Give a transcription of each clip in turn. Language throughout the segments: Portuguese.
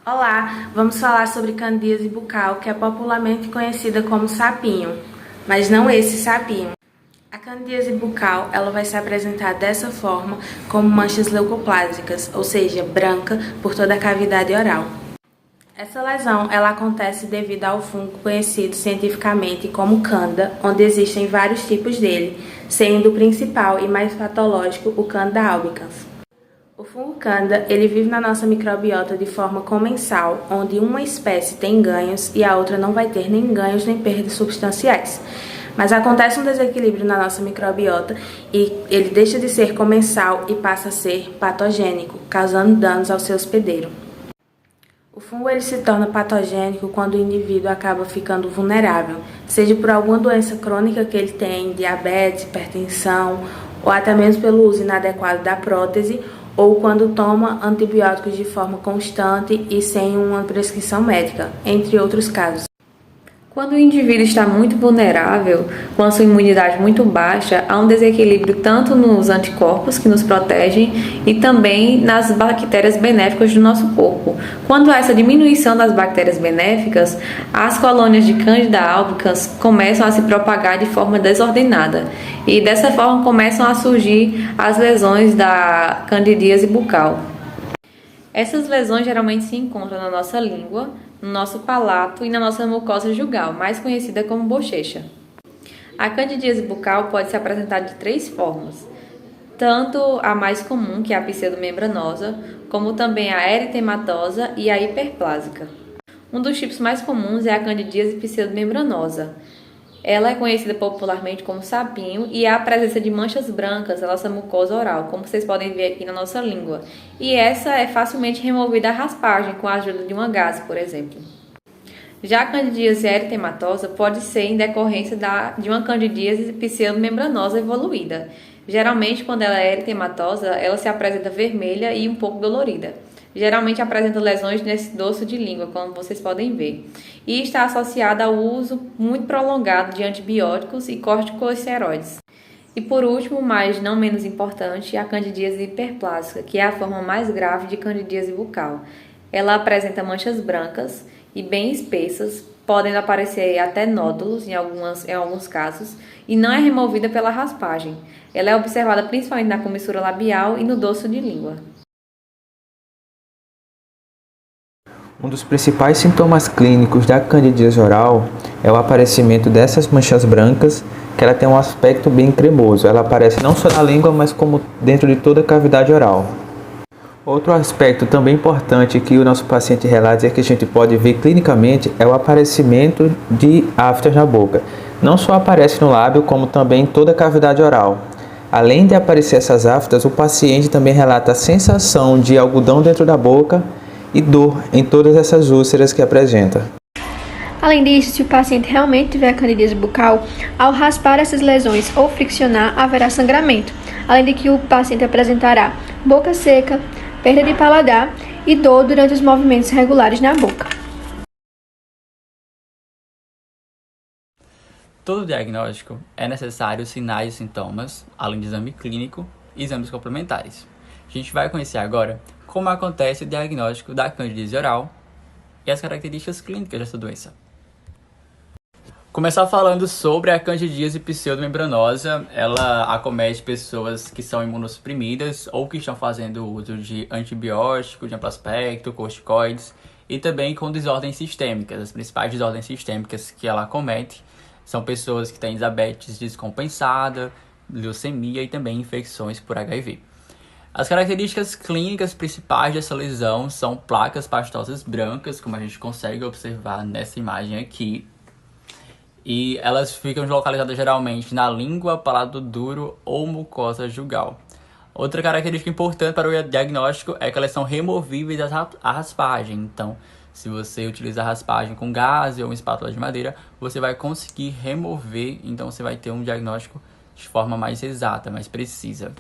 Olá, vamos falar sobre candidíase bucal, que é popularmente conhecida como sapinho, mas não esse sapinho. A candidíase bucal, ela vai se apresentar dessa forma como manchas leucoplásicas, ou seja, branca por toda a cavidade oral. Essa lesão, ela acontece devido ao fungo conhecido cientificamente como Candida, onde existem vários tipos dele, sendo o principal e mais patológico o Candida albicans. O fungo Candida, ele vive na nossa microbiota de forma comensal, onde uma espécie tem ganhos e a outra não vai ter nem ganhos nem perdas substanciais. Mas acontece um desequilíbrio na nossa microbiota e ele deixa de ser comensal e passa a ser patogênico, causando danos ao seu hospedeiro. O fungo ele se torna patogênico quando o indivíduo acaba ficando vulnerável, seja por alguma doença crônica que ele tem, diabetes, hipertensão, ou até mesmo pelo uso inadequado da prótese, ou quando toma antibióticos de forma constante e sem uma prescrição médica, entre outros casos. Quando o indivíduo está muito vulnerável, com a sua imunidade muito baixa, há um desequilíbrio tanto nos anticorpos que nos protegem e também nas bactérias benéficas do nosso corpo. Quando há essa diminuição das bactérias benéficas, as colônias de Candida albicans começam a se propagar de forma desordenada e dessa forma começam a surgir as lesões da candidíase bucal. Essas lesões geralmente se encontram na nossa língua, no nosso palato e na nossa mucosa jugal, mais conhecida como bochecha. A candidíase bucal pode se apresentar de três formas, tanto a mais comum, que é a pseudomembranosa, como também a eritematosa e a hiperplásica. Um dos tipos mais comuns é a candidíase pseudomembranosa. Ela é conhecida popularmente como sapinho e há a presença de manchas brancas na nossa mucosa oral, como vocês podem ver aqui na nossa língua. E essa é facilmente removida a raspagem com a ajuda de uma gase, por exemplo. Já a candidíase eritematosa pode ser em decorrência de uma candidíase pseudomembranosa evoluída. Geralmente, quando ela é eritematosa, ela se apresenta vermelha e um pouco dolorida. Geralmente apresenta lesões nesse dorso de língua, como vocês podem ver, e está associada ao uso muito prolongado de antibióticos e corticosteroides. E por último, mas não menos importante, a candidíase hiperplásica, que é a forma mais grave de candidíase bucal. Ela apresenta manchas brancas e bem espessas, podem aparecer até nódulos em alguns casos, e não é removida pela raspagem. Ela é observada principalmente na comissura labial e no dorso de língua. Um dos principais sintomas clínicos da candidíase oral é o aparecimento dessas manchas brancas, que ela tem um aspecto bem cremoso. Ela aparece não só na língua, mas como dentro de toda a cavidade oral. Outro aspecto também importante que o nosso paciente relata e que a gente pode ver clinicamente é o aparecimento de aftas na boca. Não só aparece no lábio, como também em toda a cavidade oral. Além de aparecer essas aftas, o paciente também relata a sensação de algodão dentro da boca e dor em todas essas úlceras que apresenta. Além disso, se o paciente realmente tiver candidíase bucal, ao raspar essas lesões ou friccionar, haverá sangramento, além de que o paciente apresentará boca seca, perda de paladar e dor durante os movimentos regulares na boca. Todo diagnóstico é necessário sinais e sintomas, além de exame clínico e exames complementares. A gente vai conhecer agora como acontece o diagnóstico da candidíase oral e as características clínicas dessa doença. Começar falando sobre a candidíase pseudomembranosa. Ela acomete pessoas que são imunossuprimidas ou que estão fazendo uso de antibióticos de amplo espectro, corticoides e também com desordens sistêmicas. As principais desordens sistêmicas que ela acomete são pessoas que têm diabetes descompensada, leucemia e também infecções por HIV. As características clínicas principais dessa lesão são placas pastosas brancas, como a gente consegue observar nessa imagem aqui. E elas ficam localizadas geralmente na língua, palato duro ou mucosa jugal. Outra característica importante para o diagnóstico é que elas são removíveis à raspagem. Então, se você utiliza a raspagem com gaze ou uma espátula de madeira, você vai conseguir remover, então você vai ter um diagnóstico de forma mais exata, mais precisa.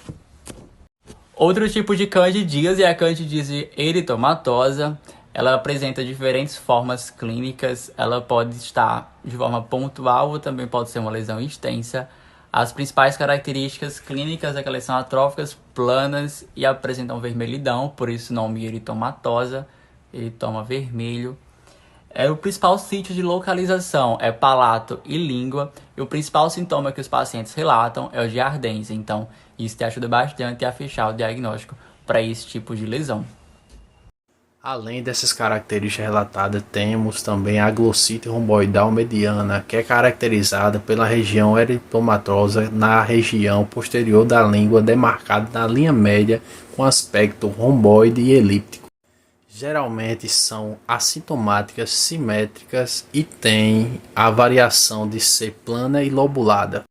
Outro tipo de candidíase é a candidíase eritomatosa. Ela apresenta diferentes formas clínicas. Ela pode estar de forma pontual ou também pode ser uma lesão extensa. As principais características clínicas é que elas são atróficas, planas e apresentam vermelhidão, por isso o nome eritomatosa. eritema vermelho. O principal sítio de localização é palato e língua, e o principal sintoma que os pacientes relatam é o de ardência. Então, isso te ajuda bastante a fechar o diagnóstico para esse tipo de lesão. Além dessas características relatadas, temos também a glossite romboidal mediana, que é caracterizada pela região eritomatosa na região posterior da língua, demarcada na linha média com aspecto romboide e elíptico. Geralmente são assintomáticas, simétricas e têm a variação de ser plana e lobulada.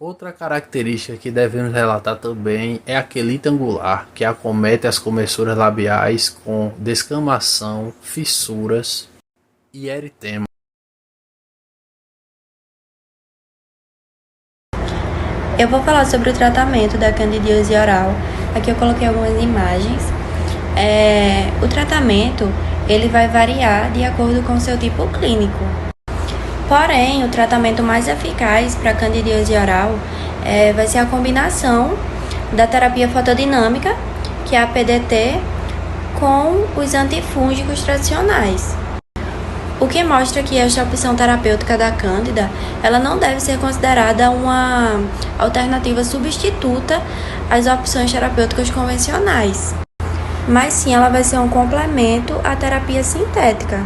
Outra característica que devemos relatar também é a quelite angular, que acomete as comissuras labiais com descamação, fissuras e eritema. Eu vou falar sobre o tratamento da candidíase oral. Aqui eu coloquei algumas imagens. O tratamento ele vai variar de acordo com o seu tipo clínico. Porém, o tratamento mais eficaz para a candidíase oral vai ser a combinação da terapia fotodinâmica, que é a PDT, com os antifúngicos tradicionais. O que mostra que esta opção terapêutica da cândida, ela não deve ser considerada uma alternativa substituta às opções terapêuticas convencionais, mas sim ela vai ser um complemento à terapia sintética.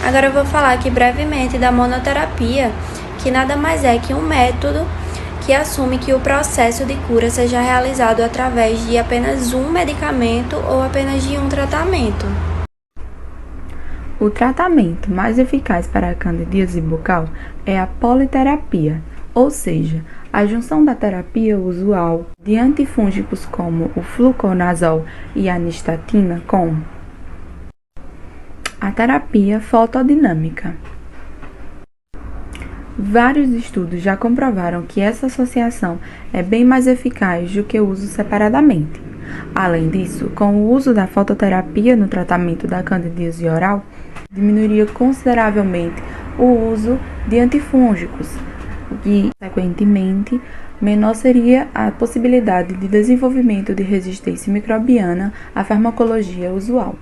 Agora eu vou falar aqui brevemente da monoterapia, que nada mais é que um método que assume que o processo de cura seja realizado através de apenas um medicamento ou apenas de um tratamento. O tratamento mais eficaz para a candidíase bucal é a politerapia, ou seja, a junção da terapia usual de antifúngicos como o fluconazol e a nistatina com a terapia fotodinâmica. Vários estudos já comprovaram que essa associação é bem mais eficaz do que o uso separadamente. Além disso, com o uso da fototerapia no tratamento da candidíase oral, diminuiria consideravelmente o uso de antifúngicos e, consequentemente, menor seria a possibilidade de desenvolvimento de resistência microbiana à farmacologia usual.